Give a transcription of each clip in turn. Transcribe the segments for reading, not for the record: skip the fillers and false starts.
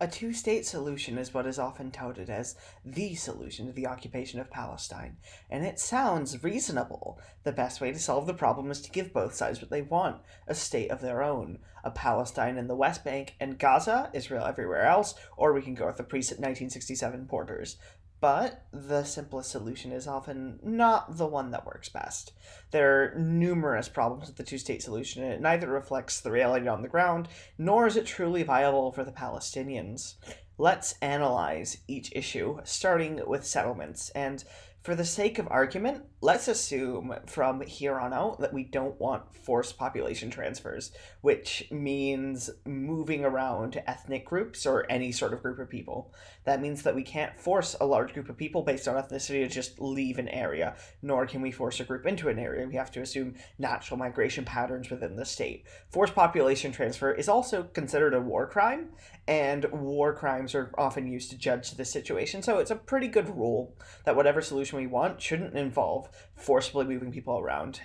A two-state solution is what is often touted as the solution to the occupation of Palestine, and it sounds reasonable. The best way to solve the problem is to give both sides what they want, a state of their own, a Palestine in the West Bank and Gaza, Israel everywhere else, or we can go with the pre-1967 borders. But the simplest solution is often not the one that works best. There are numerous problems with the two-state solution, and it neither reflects the reality on the ground, nor is it truly viable for the Palestinians. Let's analyze each issue, starting with settlements, and for the sake of argument, let's assume from here on out that we don't want forced population transfers, which means moving around ethnic groups or any sort of group of people. That means that we can't force a large group of people based on ethnicity to just leave an area, nor can we force a group into an area. We have to assume natural migration patterns within the state. Forced population transfer is also considered a war crime, and war crimes are often used to judge this situation, so it's a pretty good rule that whatever solution we want shouldn't involve forcibly moving people around.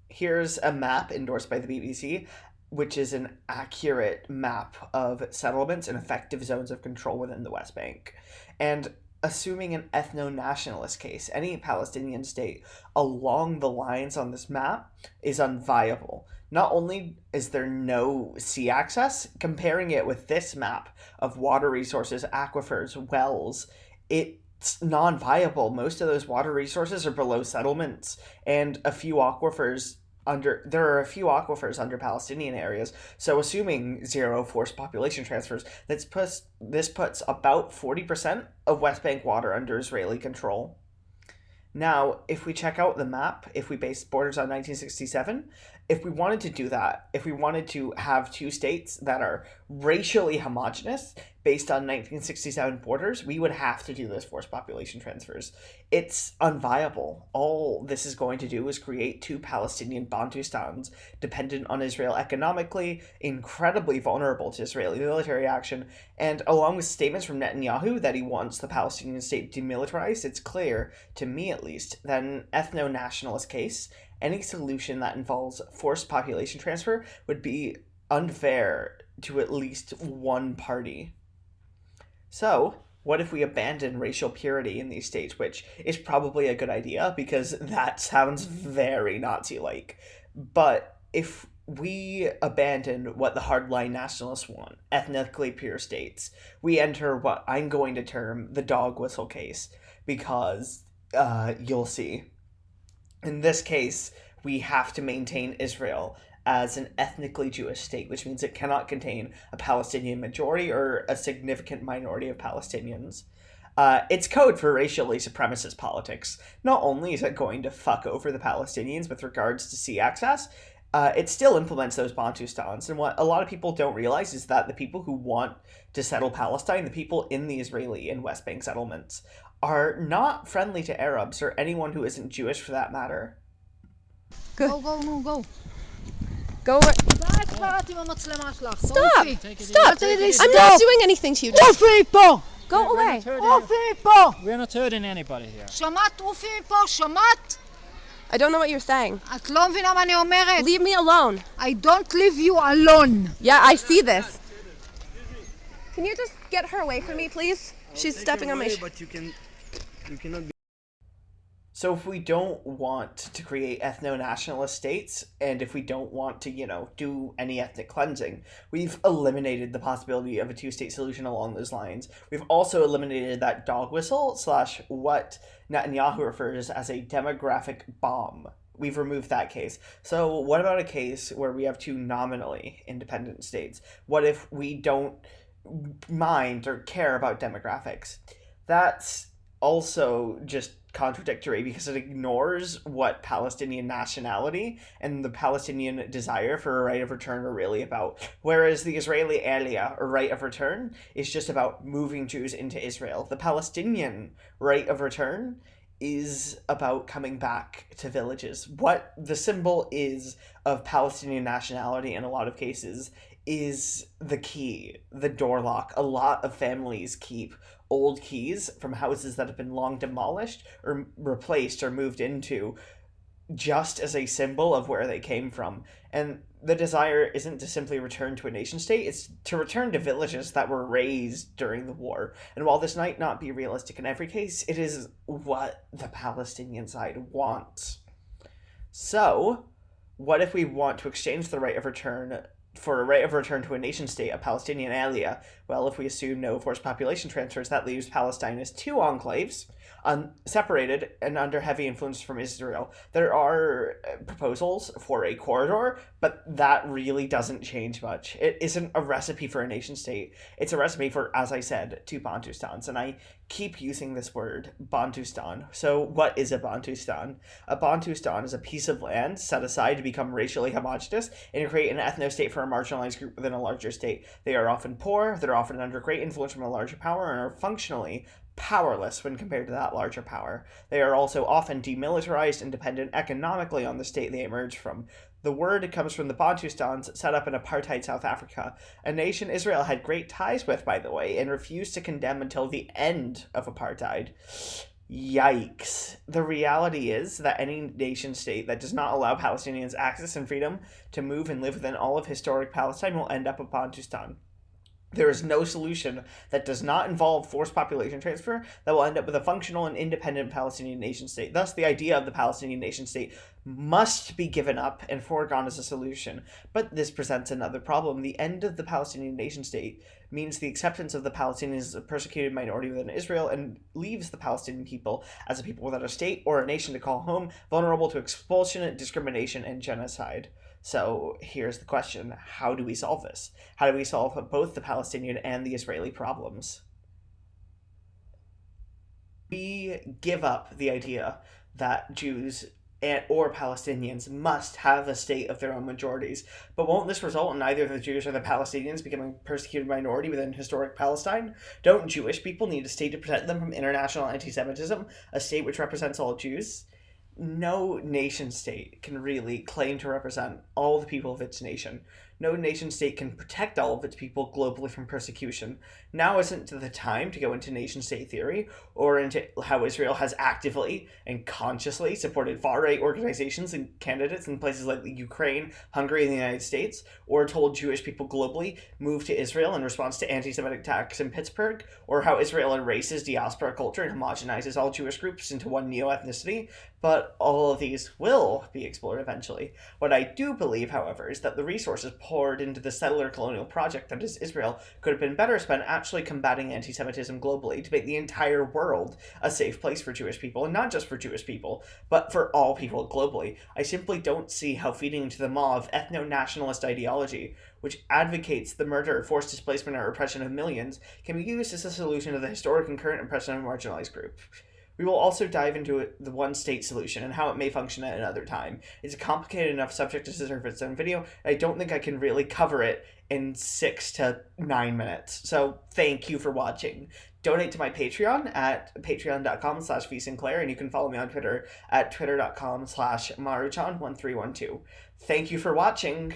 Here's a map endorsed by the BBC, which is an accurate map of settlements and effective zones of control within the West Bank. And assuming an ethno-nationalist case, any Palestinian state along the lines on this map is unviable. Not only is there no sea access, comparing it with this map of water resources, aquifers, wells, it's non-viable. Most of those water resources are below settlements, and there are a few aquifers under Palestinian areas, so assuming zero forced population transfers, this puts about 40% of West Bank water under Israeli control. Now, if we check out the map, if we base borders on 1967, if we wanted to do that, if we wanted to have two states that are racially homogenous based on 1967 borders, we would have to do those forced population transfers. It's unviable. All this is going to do is create two Palestinian Bantustans dependent on Israel economically, incredibly vulnerable to Israeli military action, and along with statements from Netanyahu that he wants the Palestinian state demilitarized, it's clear, to me at least, that in an ethno-nationalist case, any solution that involves forced population transfer would be unfair to at least one party. So, what if we abandon racial purity in these states, which is probably a good idea because that sounds very Nazi-like. But if we abandon what the hardline nationalists want, ethnically pure states, we enter what I'm going to term the dog whistle case, because you'll see. In this case, we have to maintain Israel as an ethnically Jewish state, which means it cannot contain a Palestinian majority or a significant minority of Palestinians. It's code for racially supremacist politics. Not only is it going to fuck over the Palestinians with regards to sea access, it still implements those Bantustans. And what a lot of people don't realize is that the people who want to settle Palestine, the people in the Israeli and West Bank settlements, are not friendly to Arabs or anyone who isn't Jewish for that matter. Good. Go. Go. Stop! Stop! I'm not doing anything to you. Just go away. We're not hurting anybody here. I don't know what you're saying. את לא מבינה מה אני אומרת. Leave me alone. I don't leave you alone. Yeah, I see this. Can you just get her away from me, please? She's stepping on my... But you cannot be... So if we don't want to create ethno-nationalist states, and if we don't want to, do any ethnic cleansing, we've eliminated the possibility of a two-state solution along those lines. We've also eliminated that dog whistle / what Netanyahu refers as a demographic bomb. We've removed that case. So what about a case where we have two nominally independent states? What if we don't mind or care about demographics? That's also just contradictory because it ignores what Palestinian nationality and the Palestinian desire for a right of return are really about. Whereas the Israeli aliyah, or right of return, is just about moving Jews into Israel. The Palestinian right of return is about coming back to villages. What the symbol is of Palestinian nationality in a lot of cases is the key, the door lock. A lot of families keep old keys from houses that have been long demolished or replaced or moved into just as a symbol of where they came from. And the desire isn't to simply return to a nation state, it's to return to villages that were razed during the war. And while this might not be realistic in every case, it is what the Palestinian side wants. So, what if we want to exchange the right of return for a right of return to a nation state, a Palestinian area? Well, if we assume no forced population transfers, that leaves Palestine as two enclaves, separated and under heavy influence from Israel. There are proposals for a corridor, but that really doesn't change much. It isn't a recipe for a nation state. It's a recipe for, as I said, two Bantustans. And I keep using this word, Bantustan. So what is a Bantustan? A Bantustan is a piece of land set aside to become racially homogenous and to create an ethno-state for a marginalized group within a larger state. They are often poor, they're often under great influence from a larger power, and are functionally powerless when compared to that larger power. They are also often demilitarized and dependent economically on the state they emerge from. The word comes from the Bantustans set up in apartheid South Africa, a nation Israel had great ties with, by the way, and refused to condemn until the end of apartheid. Yikes. The reality is that any nation state that does not allow Palestinians access and freedom to move and live within all of historic Palestine will end up a Bantustan. There is no solution that does not involve forced population transfer that will end up with a functional and independent Palestinian nation state. Thus, the idea of the Palestinian nation state must be given up and foregone as a solution. But this presents another problem. The end of the Palestinian nation state means the acceptance of the Palestinians as a persecuted minority within Israel and leaves the Palestinian people as a people without a state or a nation to call home, vulnerable to expulsion, discrimination, and genocide. So here's the question. How do we solve this? How do we solve both the Palestinian and the Israeli problems? We give up the idea that Jews or Palestinians must have a state of their own majorities. But won't this result in either the Jews or the Palestinians becoming a persecuted minority within historic Palestine? Don't Jewish people need a state to protect them from international anti-Semitism, a state which represents all Jews? No nation state can really claim to represent all the people of its nation. No nation state can protect all of its people globally from persecution. Now isn't the time to go into nation state theory or into how Israel has actively and consciously supported far-right organizations and candidates in places like Ukraine, Hungary, and the United States, or told Jewish people globally move to Israel in response to anti-Semitic attacks in Pittsburgh, or how Israel erases diaspora culture and homogenizes all Jewish groups into one neo-ethnicity. But all of these will be explored eventually. What I do believe, however, is that the resources poured into the settler colonial project that is Israel could have been better spent actually combating anti-Semitism globally to make the entire world a safe place for Jewish people, and not just for Jewish people, but for all people globally. I simply don't see how feeding into the maw of ethno-nationalist ideology, which advocates the murder, forced displacement, or oppression of millions, can be used as a solution to the historic and current oppression of a marginalized group. We will also dive into the one-state solution and how it may function at another time. It's a complicated enough subject to deserve its own video, and I don't think I can really cover it in 6 to 9 minutes. So thank you for watching. Donate to my Patreon at patreon.com/vsinclair, and you can follow me on Twitter at twitter.com/maruchan1312. Thank you for watching.